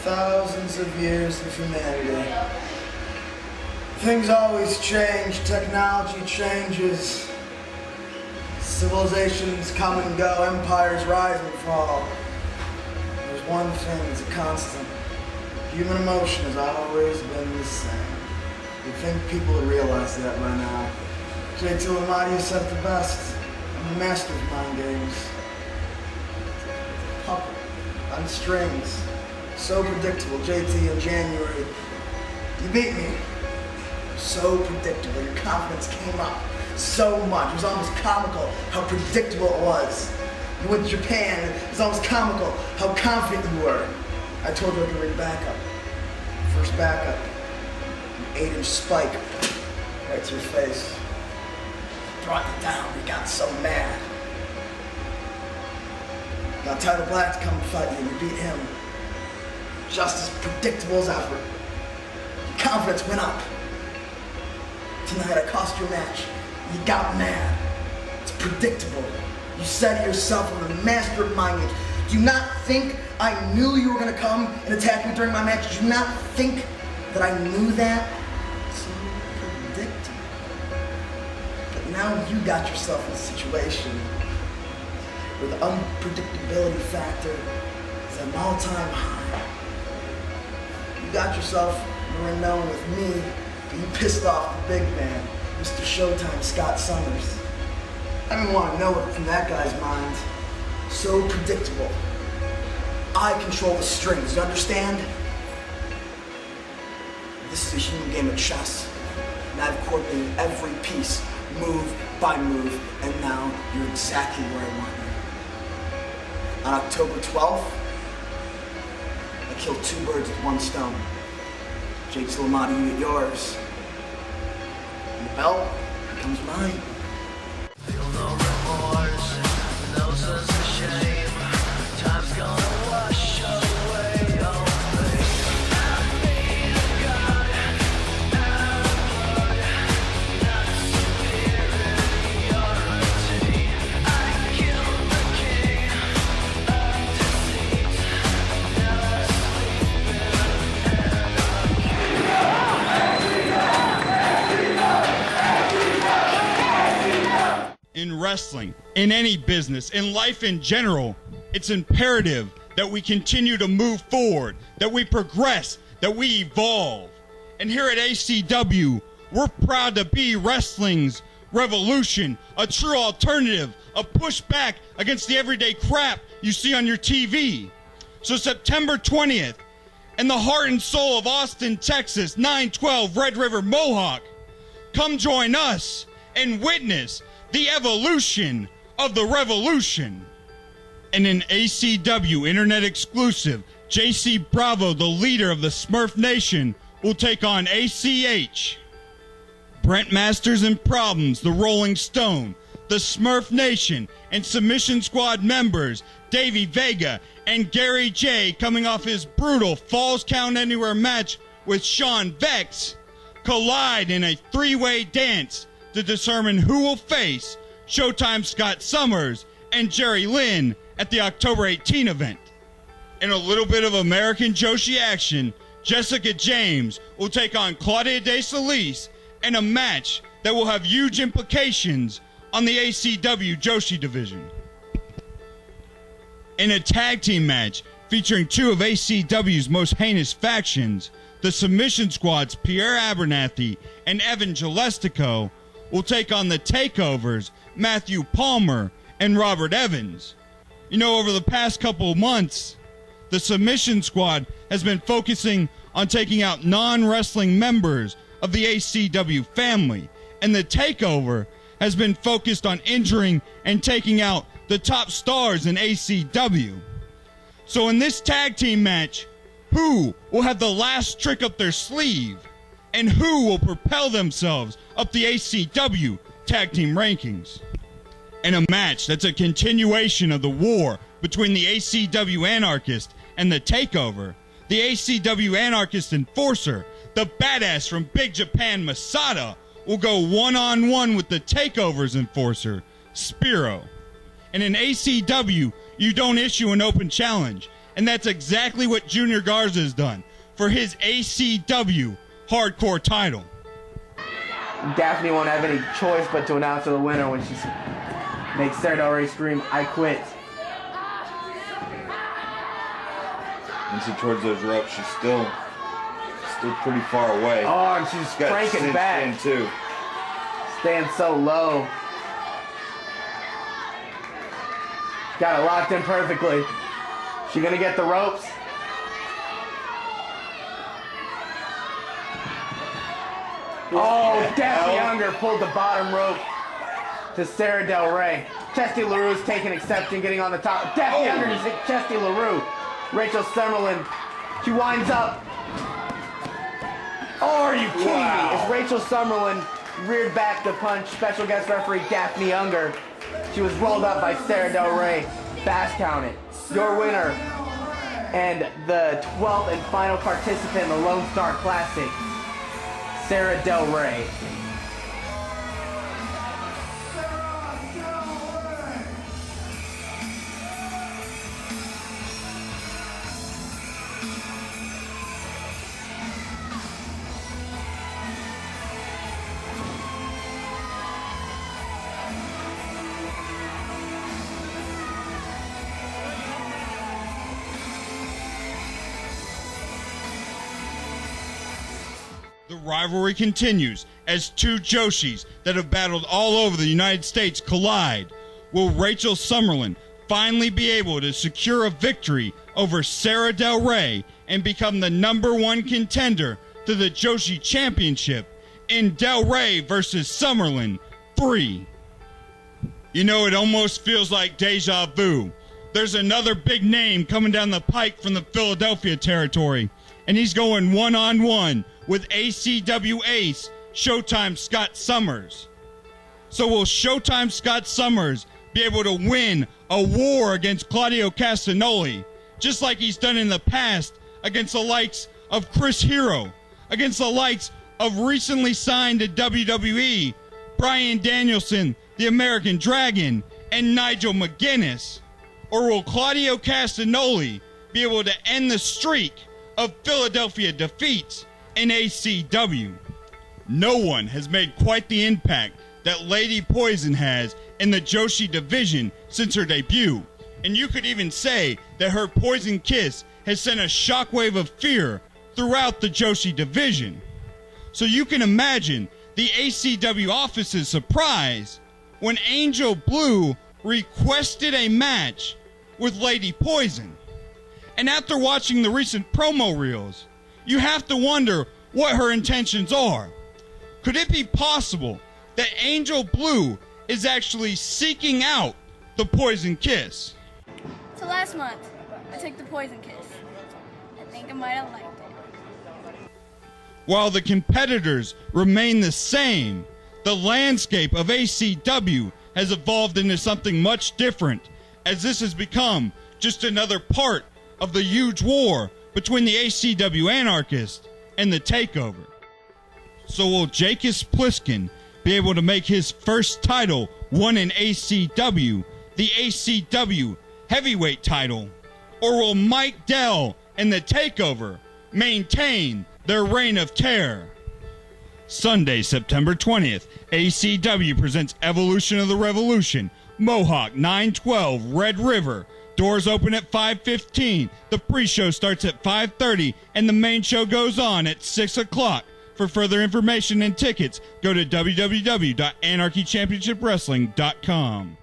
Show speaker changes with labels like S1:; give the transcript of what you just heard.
S1: thousands of years of humanity. Things always change, technology changes, civilizations come and go, empires rise and fall. There's one thing that's a constant. Human emotion has always been the same. You think people would realize that by now. JT Lamati said it the best. I'm the master of mind games. Puppet on strings. So predictable. JT in January. You beat me. So predictable. Your confidence came up so much. It was almost comical how predictable it was. You went to Japan. It was almost comical how confident you were. I told you I could ring backup. First backup. An 8-inch spike right to your face. Brought you down. You got so mad. Got Tyler Black to come and fight you, and you beat him. Just as predictable as ever. Your confidence went up. Tonight I cost you a match. You got mad. It's predictable. You said to yourself, I'm the master of mind games. Do you not think I knew you were going to come and attack me during my match? Do you not think that I knew that? So predictable. But now you got yourself in a situation where the unpredictability factor is at an all-time high. You got yourself in a ring known with me, but you pissed off the big man, Mr. Showtime Scott Summers. I didn't want to know it from that guy's mind. So predictable. I control the strings, you understand? This is a human game of chess, and I've coordinated every piece, move by move, and now you're exactly where I want you. On October 12th, I killed 2 birds with 1 stone. Jake Salamati, you get yours. And the belt becomes mine.
S2: Feel no remorse, no sense of shame. Time's gonna wash away all pain. I made a god out of blood, not superiority. I killed the king of deceit. Now I sleep
S3: in wrestling, in any business, in life in general, it's imperative that we continue to move forward, that we progress, that we evolve. And here at ACW, we're proud to be wrestling's revolution, a true alternative, a pushback against the everyday crap you see on your TV. So September 20th, in the heart and soul of Austin, Texas, 912 Red River Mohawk, come join us and witness the evolution of the revolution. And an ACW internet exclusive, JC Bravo, the leader of the Smurf Nation, will take on ACH. Brent Masters and Problems, the Rolling Stone, the Smurf Nation, and Submission Squad members Davey Vega and Gary J, coming off his brutal Falls Count Anywhere match with Sean Vex, collide in a 3-way dance to determine who will face Showtime Scott Summers and Jerry Lynn at the October 18 event. In a little bit of American Joshi action, Jessica James will take on Claudia De Solis in a match that will have huge implications on the ACW Joshi division. In a tag team match featuring 2 of ACW's most heinous factions, the Submission Squad's Pierre Abernathy and Evan Gelestico will take on the Takeover's Matthew Palmer and Robert Evans. You know, over the past couple of months, the Submission Squad has been focusing on taking out non-wrestling members of the ACW family, and the Takeover has been focused on injuring and taking out the top stars in ACW. So in this tag team match, who will have the last trick up their sleeve? And who will propel themselves up the ACW tag team rankings? In a match that's a continuation of the war between the ACW Anarchist and the Takeover, the ACW Anarchist Enforcer, the badass from Big Japan Masada, will go one-on-one with the Takeover's Enforcer, Spiro. And in ACW, you don't issue an open challenge, And that's exactly what Junior Garza has done for his ACW hardcore title.
S4: Daphne won't have any choice but to announce her the winner when she makes Sara Del Rey scream, "I quit."
S5: And see, towards those ropes, she's still pretty far away.
S4: Oh, and she's cranking back.
S5: In too.
S4: Staying so low. Got it locked in perfectly. She gonna get the ropes? Oh, Daphne Younger pulled the bottom rope to Sara Del Rey. Chesty LaRue's taking exception, getting on the top. Daphne Younger to Chesty LaRue. Rachel Summerlyn, she winds up. Oh, are you kidding me? As Rachel Summerlyn reared back the punch, special guest referee Daphne Younger. She was rolled up by Sara Del Rey. Fast counted. Your winner and the 12th and final participant in the Lone Star Classic, Sara Del Rey.
S3: The rivalry continues as two Joshis that have battled all over the United States collide. Will Rachel Summerlyn finally be able to secure a victory over Sara Del Rey and become the #1 contender to the Joshi Championship in Del Rey versus Summerlyn 3? You know, it almost feels like deja vu. There's another big name coming down the pike from the Philadelphia territory, and he's going one-on-one with ACW ace Showtime Scott Summers. So will Showtime Scott Summers be able to win a war against Claudio Castagnoli, just like he's done in the past against the likes of Chris Hero, against the likes of recently signed to WWE, Bryan Danielson, the American Dragon, and Nigel McGuinness? Or will Claudio Castagnoli be able to end the streak of Philadelphia defeats in ACW? No one has made quite the impact that Lady Poison has in the Joshi division since her debut, and you could even say that her Poison Kiss has sent a shockwave of fear throughout the Joshi division. So you can imagine the ACW office's surprise when Angel Blue requested a match with Lady Poison. And after watching the recent promo reels, you have to wonder what her intentions are. Could it be possible that Angel Blue is actually seeking out the Poison Kiss?
S6: So last month, I took the Poison Kiss. I think I might have liked it.
S3: While the competitors remain the same, the landscape of ACW has evolved into something much different, as this has become just another part of the huge war between the ACW anarchists and the takeover. So will Jacobs Pliskin be able to make his first title won in ACW, the ACW heavyweight title? Or will Mike Dell and the takeover maintain their reign of terror? Sunday, September 20th, ACW presents Evolution of the Revolution, Mohawk 912 Red River. Doors open at 5:15. The pre-show starts at 5:30, and the main show goes on at 6 o'clock. For further information and tickets, go to www.anarchychampionshipwrestling.com.